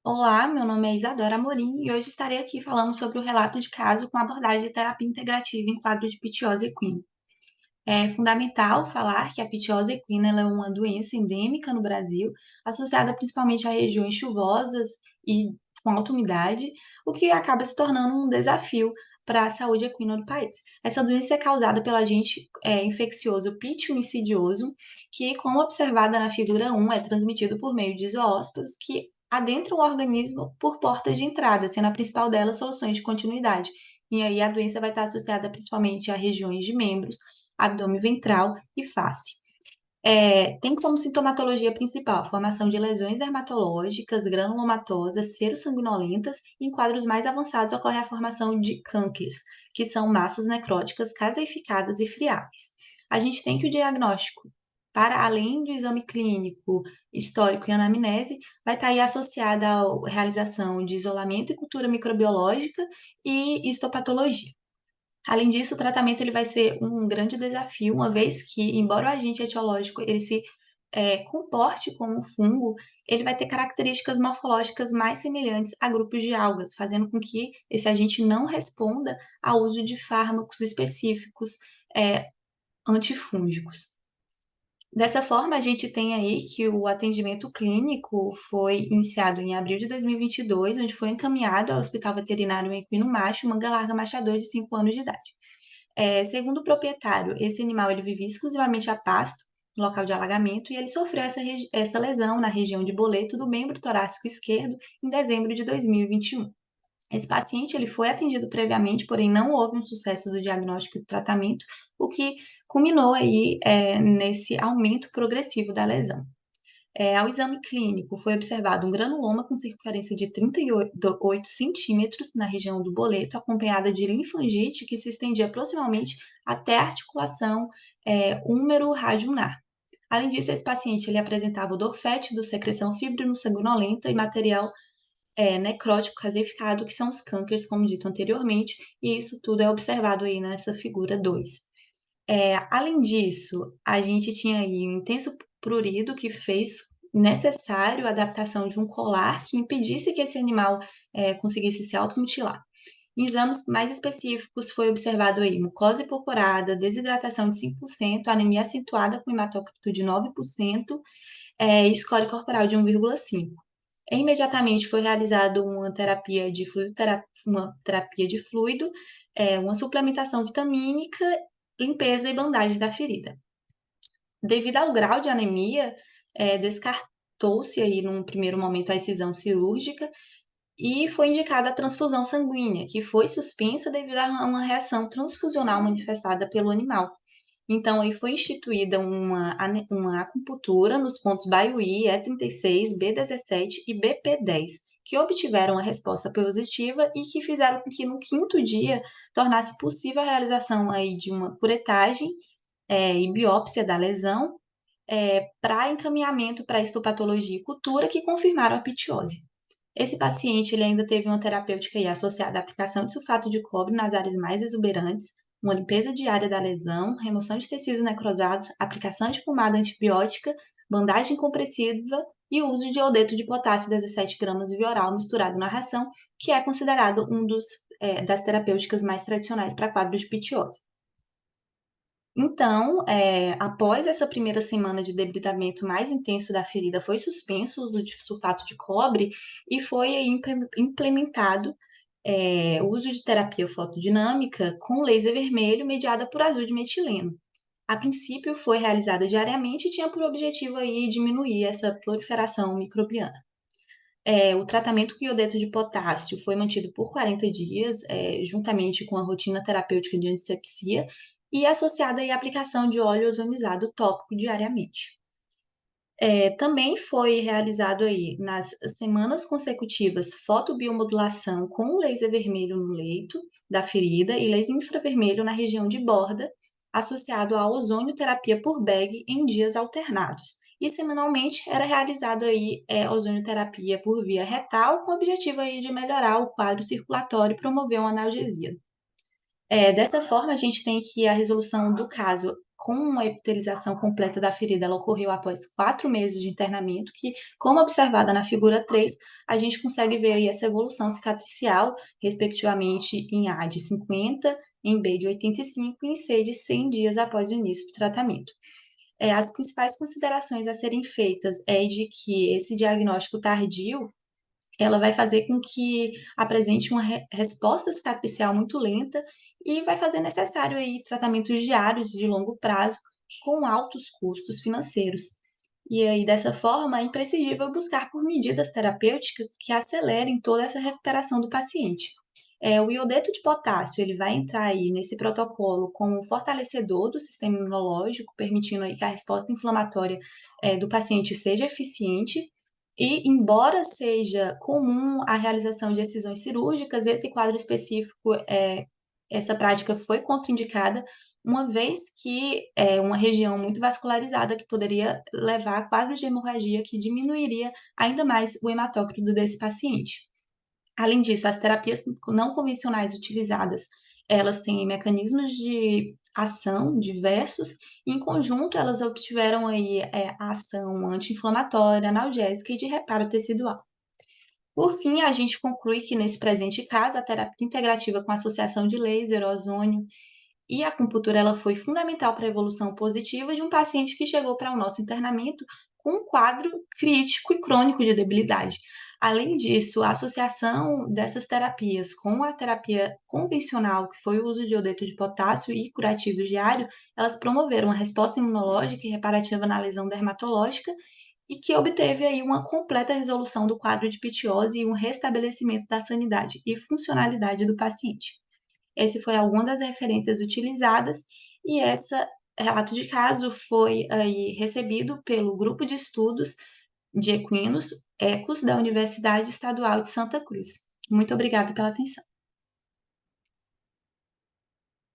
Olá, meu nome é Isadora Amorim e hoje estarei aqui falando sobre o relato de caso com abordagem de terapia integrativa em quadro de pitiose equina. É fundamental falar que a pitiose equina ela é uma doença endêmica no Brasil, associada principalmente a regiões chuvosas e com alta umidade, o que acaba se tornando um desafio para a saúde equina do país. Essa doença é causada pelo agente infeccioso pítio insidioso, que, como observada na figura 1, é transmitido por meio de zoósporos que adentram o organismo por portas de entrada, sendo a principal delas soluções de continuidade. E aí a doença vai estar associada principalmente a regiões de membros, abdômen ventral e face. Tem como sintomatologia principal a formação de lesões dermatológicas, granulomatosas, serossanguinolentas, e em quadros mais avançados ocorre a formação de cânceres, que são massas necróticas caseificadas e friáveis. A gente tem que o diagnóstico, para além do exame clínico, histórico e anamnese, vai estar aí associada à realização de isolamento e cultura microbiológica e histopatologia. Além disso, o tratamento ele vai ser um grande desafio, uma vez que, embora o agente etiológico ele se comporte como um fungo, ele vai ter características morfológicas mais semelhantes a grupos de algas, fazendo com que esse agente não responda ao uso de fármacos específicos é, antifúngicos. Dessa forma, a gente tem aí que o atendimento clínico foi iniciado em abril de 2022, onde foi encaminhado ao Hospital Veterinário Equino Macho, Manga Larga Machador, de 5 anos de idade. Segundo o proprietário, esse animal ele vivia exclusivamente a pasto, no local de alagamento, e ele sofreu essa lesão na região de boleto do membro torácico esquerdo em dezembro de 2021. Esse paciente ele foi atendido previamente, porém não houve um sucesso do diagnóstico e do tratamento, o que culminou aí nesse aumento progressivo da lesão. Ao exame clínico, foi observado um granuloma com circunferência de 38 centímetros na região do boleto, acompanhada de linfangite que se estendia proximamente até a articulação úmero-radioulnar. Além disso, esse paciente ele apresentava odor fétido, secreção fibrino-sanguinolenta e material necrótico caseificado, que são os cânceres, como dito anteriormente, e isso tudo é observado aí nessa figura 2. Além disso, a gente tinha aí um intenso prurido que fez necessário a adaptação de um colar que impedisse que esse animal conseguisse se automutilar. Em exames mais específicos, foi observado aí mucosa purpurada, desidratação de 5%, anemia acentuada com hematócrito de 9%, e score corporal de 1,5. Imediatamente foi realizada uma terapia de fluido, uma suplementação vitamínica, limpeza e bandagem da ferida. Devido ao grau de anemia, descartou-se aí num primeiro momento a excisão cirúrgica e foi indicada a transfusão sanguínea, que foi suspensa devido a uma reação transfusional manifestada pelo animal. Então, aí foi instituída uma acupuntura nos pontos BAIUI, E36, B17 e BP10, que obtiveram a resposta positiva e que fizeram com que no quinto dia tornasse possível a realização aí de uma curetagem e biópsia da lesão para encaminhamento para histopatologia e cultura que confirmaram a pitiose. Esse paciente ele ainda teve uma terapêutica aí associada à aplicação de sulfato de cobre nas áreas mais exuberantes, uma limpeza diária da lesão, remoção de tecidos necrosados, aplicação de pomada antibiótica, bandagem compressiva e uso de iodeto de potássio 17 gramas via oral misturado na ração, que é considerado das terapêuticas mais tradicionais para quadros de pitiose. Então, após essa primeira semana de debilitamento mais intenso da ferida, foi suspenso o uso de sulfato de cobre e foi aí implementado o uso de terapia fotodinâmica com laser vermelho mediada por azul de metileno. A princípio, foi realizada diariamente e tinha por objetivo aí diminuir essa proliferação microbiana. O tratamento com iodeto de potássio foi mantido por 40 dias, juntamente com a rotina terapêutica de antisepsia e associada à aplicação de óleo ozonizado tópico diariamente. Também foi realizado aí nas semanas consecutivas fotobiomodulação com laser vermelho no leito da ferida e laser infravermelho na região de borda, associado à ozonioterapia por bag em dias alternados. E semanalmente era realizado aí ozonioterapia por via retal com o objetivo aí de melhorar o quadro circulatório e promover uma analgesia. Dessa forma, a gente tem que a resolução do caso com a epitelização completa da ferida, ela ocorreu após 4 meses de internamento, que, como observada na figura 3, a gente consegue ver aí essa evolução cicatricial, respectivamente em A de 50, em B de 85 e em C de 100 dias após o início do tratamento. As principais considerações a serem feitas é de que esse diagnóstico tardio ela vai fazer com que apresente uma resposta cicatricial muito lenta e vai fazer necessário aí tratamentos diários de longo prazo com altos custos financeiros. E aí, dessa forma, é imprescindível buscar por medidas terapêuticas que acelerem toda essa recuperação do paciente. O iodeto de potássio, ele vai entrar aí nesse protocolo como fortalecedor do sistema imunológico, permitindo aí que a resposta inflamatória do paciente seja eficiente, e, embora seja comum a realização de excisões cirúrgicas, esse quadro específico, essa prática foi contraindicada, uma vez que é uma região muito vascularizada que poderia levar a quadros de hemorragia que diminuiria ainda mais o hematócrito desse paciente. Além disso, as terapias não convencionais utilizadas, elas têm mecanismos de ação diversos, e em conjunto elas obtiveram aí, a ação anti-inflamatória, analgésica e de reparo tecidual. Por fim, a gente conclui que nesse presente caso, a terapia integrativa com associação de laser, ozônio e a acupuntura ela foi fundamental para a evolução positiva de um paciente que chegou para o nosso internamento com um quadro crítico e crônico de debilidade. Além disso, a associação dessas terapias com a terapia convencional, que foi o uso de iodeto de potássio e curativos diário, elas promoveram uma resposta imunológica e reparativa na lesão dermatológica e que obteve aí uma completa resolução do quadro de pitiose e um restabelecimento da sanidade e funcionalidade do paciente. Esse foi alguma das referências utilizadas e essa relato de caso foi aí recebido pelo grupo de estudos de equinos, ECOS, da Universidade Estadual de Santa Cruz. Muito obrigada pela atenção.